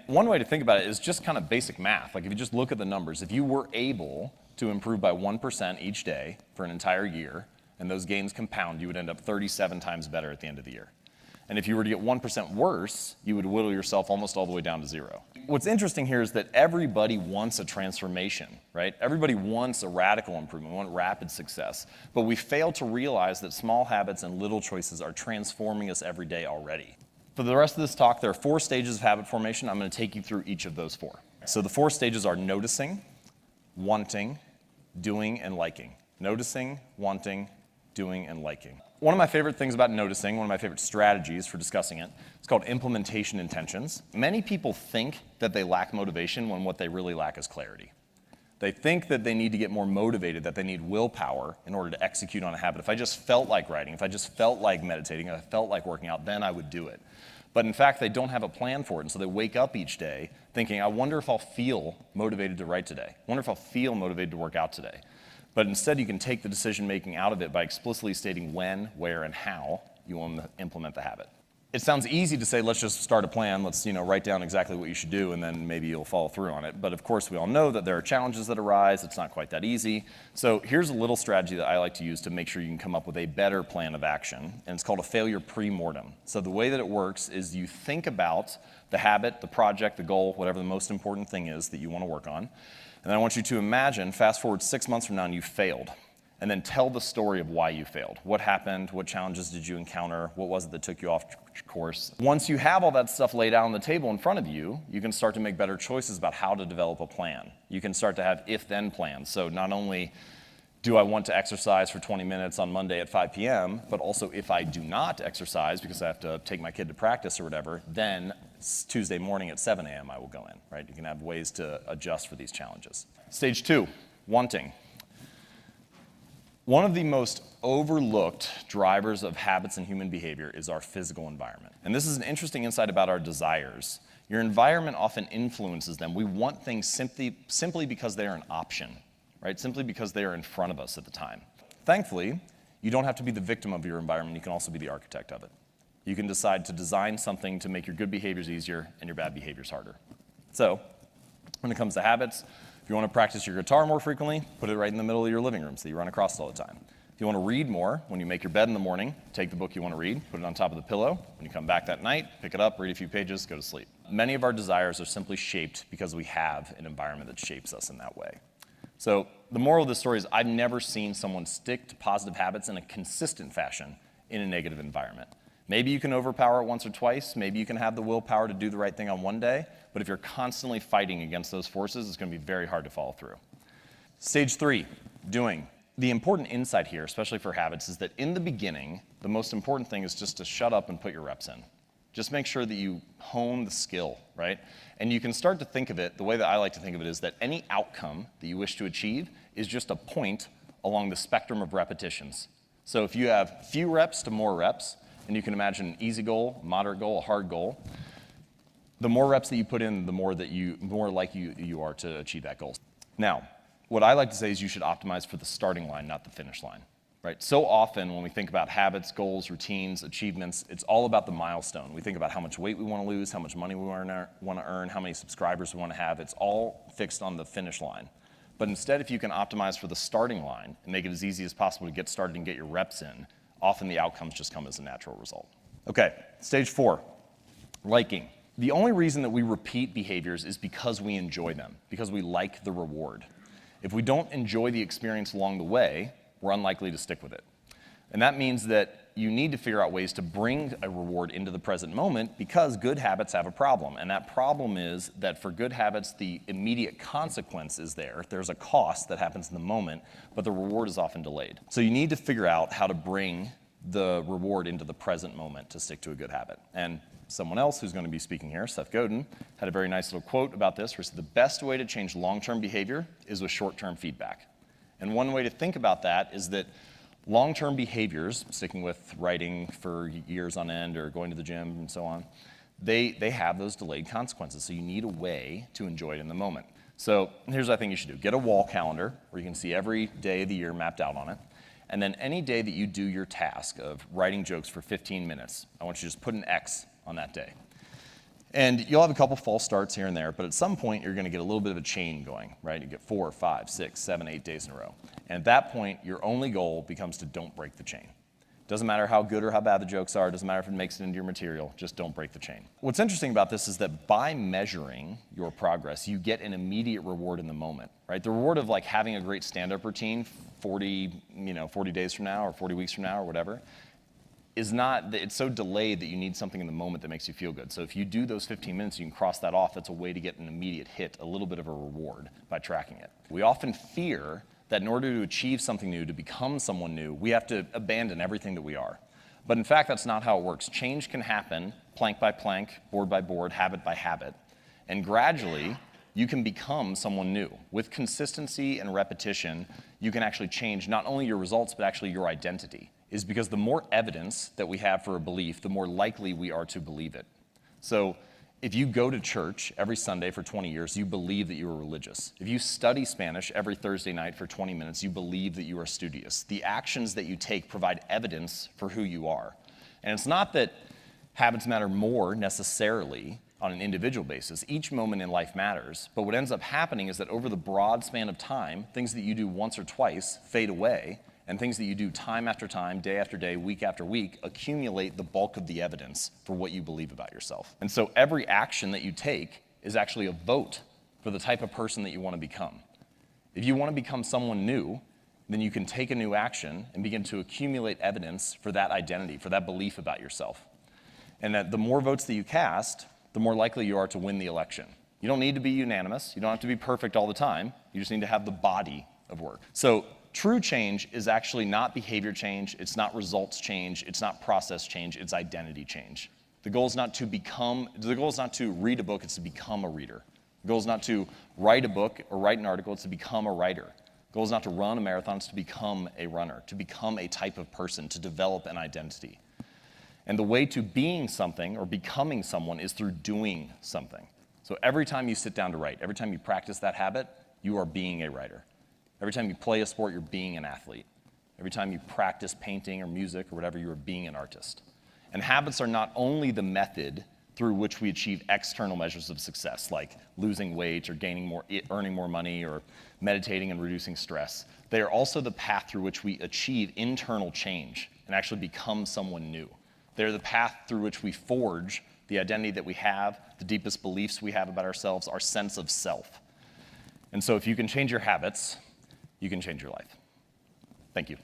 One way to think about it is just kind of basic math. Like if you just look at the numbers, if you were able to improve by 1% each day for an entire year, and those gains compound, you would end up 37 times better at the end of the year. And if you were to get 1% worse, you would whittle yourself almost all the way down to 0. What's interesting here is that everybody wants a transformation, right? Everybody wants a radical improvement, want rapid success. But we fail to realize that small habits and little choices are transforming us every day already. For the rest of this talk, there are 4 stages of habit formation. I'm going to take you through each of those 4. So the 4 stages are noticing, wanting, doing, and liking. Noticing, wanting, doing, and liking. One of my favorite things about noticing, one of my favorite strategies for discussing it, it's called implementation intentions. Many people think that they lack motivation when what they really lack is clarity. They think that they need to get more motivated, that they need willpower in order to execute on a habit. If I just felt like writing, if I just felt like meditating, if I felt like working out, then I would do it. But in fact, they don't have a plan for it, and so they wake up each day thinking, I wonder if I'll feel motivated to write today. I wonder if I'll feel motivated to work out today. But instead, you can take the decision-making out of it by explicitly stating when, where, and how you want to implement the habit. It sounds easy to say, let's just start a plan, let's write down exactly what you should do, and then maybe you'll follow through on it. But of course, we all know that there are challenges that arise, it's not quite that easy. So here's a little strategy that I like to use to make sure you can come up with a better plan of action, and it's called a failure pre-mortem. So the way that it works is you think about the habit, the project, the goal, whatever the most important thing is that you want to work on, and then I want you to imagine, fast forward 6 months from now, and you failed. And then tell the story of why you failed. What happened? What challenges did you encounter? What was it that took you off course? Once you have all that stuff laid out on the table in front of you, you can start to make better choices about how to develop a plan. You can start to have if-then plans. So not only do I want to exercise for 20 minutes on Monday at 5 p.m., but also if I do not exercise because I have to take my kid to practice or whatever, then Tuesday morning at 7 a.m. I will go in, right? You can have ways to adjust for these challenges. Stage 2, wanting. One of the most overlooked drivers of habits and human behavior is our physical environment. And this is an interesting insight about our desires. Your environment often influences them. We want things simply because they are an option, right? Simply because they are in front of us at the time. Thankfully, you don't have to be the victim of your environment. You can also be the architect of it. You can decide to design something to make your good behaviors easier and your bad behaviors harder. So, when it comes to habits, if you want to practice your guitar more frequently, put it right in the middle of your living room so you run across it all the time. If you want to read more, when you make your bed in the morning, take the book you want to read, put it on top of the pillow. When you come back that night, pick it up, read a few pages, go to sleep. Many of our desires are simply shaped because we have an environment that shapes us in that way. So the moral of the story is I've never seen someone stick to positive habits in a consistent fashion in a negative environment. Maybe you can overpower it once or twice. Maybe you can have the willpower to do the right thing on one day. But if you're constantly fighting against those forces, it's going to be very hard to follow through. Stage 3, doing. The important insight here, especially for habits, is that in the beginning, the most important thing is just to shut up and put your reps in. Just make sure that you hone the skill, right? And you can start to think of it, the way that I like to think of it is that any outcome that you wish to achieve is just a point along the spectrum of repetitions. So if you have few reps to more reps, and you can imagine an easy goal, a moderate goal, a hard goal, the more reps that you put in, the more likely you are to achieve that goal. Now, what I like to say is you should optimize for the starting line, not the finish line. Right? So often when we think about habits, goals, routines, achievements, it's all about the milestone. We think about how much weight we want to lose, how much money we want to earn, how many subscribers we want to have. It's all fixed on the finish line. But instead, if you can optimize for the starting line and make it as easy as possible to get started and get your reps in, often the outcomes just come as a natural result. Okay, stage 4, liking. The only reason that we repeat behaviors is because we enjoy them, because we like the reward. If we don't enjoy the experience along the way, we're unlikely to stick with it. And that means that you need to figure out ways to bring a reward into the present moment because good habits have a problem. And that problem is that for good habits, the immediate consequence is there. There's a cost that happens in the moment, but the reward is often delayed. So you need to figure out how to bring the reward into the present moment to stick to a good habit. And someone else who's going to be speaking here, Seth Godin, had a very nice little quote about this where he said, the best way to change long-term behavior is with short-term feedback. And one way to think about that is that long-term behaviors, sticking with writing for years on end or going to the gym and so on, they have those delayed consequences. So you need a way to enjoy it in the moment. So here's what I think you should do. Get a wall calendar where you can see every day of the year mapped out on it. And then any day that you do your task of writing jokes for 15 minutes, I want you to just put an X on that day. And you'll have a couple false starts here and there, but at some point you're going to get a little bit of a chain going, right? You get 4, 5, 6, 7, 8 days in a row. And at that point, your only goal becomes to don't break the chain. Doesn't matter how good or how bad the jokes are, doesn't matter if it makes it into your material, just don't break the chain. What's interesting about this is that by measuring your progress, you get an immediate reward in the moment, right? The reward of like having a great stand-up routine 40 days from now or 40 weeks from now or whatever, is not, it's so delayed that you need something in the moment that makes you feel good. So if you do those 15 minutes, you can cross that off. That's a way to get an immediate hit, a little bit of a reward by tracking it. We often fear that in order to achieve something new, to become someone new, we have to abandon everything that we are. But in fact, that's not how it works. Change can happen plank by plank, board by board, habit by habit. And gradually, you can become someone new. With consistency and repetition, you can actually change not only your results, but actually your identity. Is because the more evidence that we have for a belief, the more likely we are to believe it. So if you go to church every Sunday for 20 years, you believe that you are religious. If you study Spanish every Thursday night for 20 minutes, you believe that you are studious. The actions that you take provide evidence for who you are. And it's not that habits matter more necessarily on an individual basis. Each moment in life matters. But what ends up happening is that over the broad span of time, things that you do once or twice fade away, and things that you do time after time, day after day, week after week, accumulate the bulk of the evidence for what you believe about yourself. And so every action that you take is actually a vote for the type of person that you want to become. If you want to become someone new, then you can take a new action and begin to accumulate evidence for that identity, for that belief about yourself. And that the more votes that you cast, the more likely you are to win the election. You don't need to be unanimous. You don't have to be perfect all the time. You just need to have the body of work. So true change is actually not behavior change, it's not results change, it's not process change, it's identity change. The goal is not to read a book, it's to become a reader. The goal is not to write a book or write an article, it's to become a writer. The goal is not to run a marathon, it's to become a runner, to become a type of person, to develop an identity. And the way to being something or becoming someone is through doing something. So every time you sit down to write, every time you practice that habit, you are being a writer. Every time you play a sport, you're being an athlete. Every time you practice painting or music or whatever, you are being an artist. And habits are not only the method through which we achieve external measures of success, like losing weight or earning more money or meditating and reducing stress. They are also the path through which we achieve internal change and actually become someone new. They're the path through which we forge the identity that we have, the deepest beliefs we have about ourselves, our sense of self. And so if you can change your habits, you can change your life. Thank you.